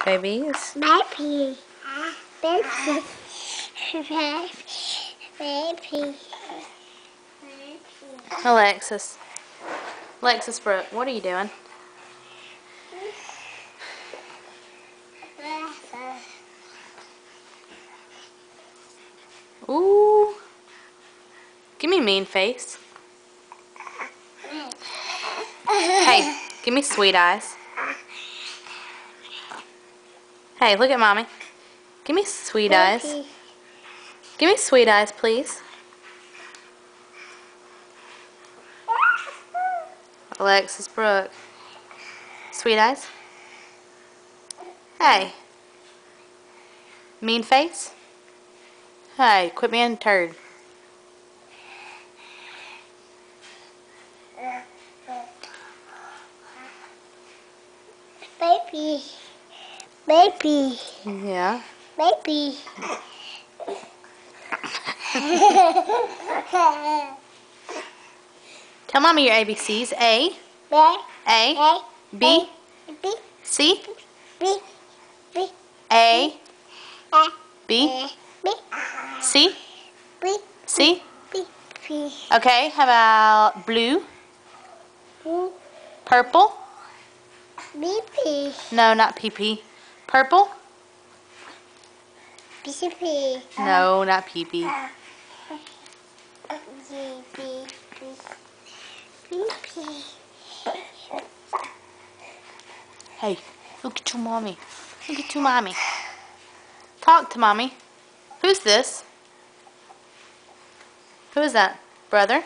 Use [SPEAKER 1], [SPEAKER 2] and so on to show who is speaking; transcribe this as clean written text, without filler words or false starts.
[SPEAKER 1] Babies.
[SPEAKER 2] Baby. Baby. Baby.
[SPEAKER 1] Alexis. Alexis Brooke, what are you doing? Ooh. Give me mean face. Hey, give me sweet eyes. Hey, look at mommy. Give me sweet eyes. Give me sweet eyes, please. Alexis Brooke. Sweet eyes. Hey. Mean face. Hey, quit being a turd.
[SPEAKER 2] Baby. Baby.
[SPEAKER 1] Yeah.
[SPEAKER 2] Baby.
[SPEAKER 1] Tell mommy your ABCs. A. A. B.
[SPEAKER 2] B.
[SPEAKER 1] C.
[SPEAKER 2] B. B.
[SPEAKER 1] A.
[SPEAKER 2] A.
[SPEAKER 1] B.
[SPEAKER 2] B.
[SPEAKER 1] C.
[SPEAKER 2] B.
[SPEAKER 1] C.
[SPEAKER 2] B. B.
[SPEAKER 1] Okay, how about blue? Purple?
[SPEAKER 2] B. B.
[SPEAKER 1] No, not PP. Purple?
[SPEAKER 2] B. B.
[SPEAKER 1] No, not PP. Hey, look at your mommy. Look at your mommy. Talk to mommy. Who's this? Who is that? Brother?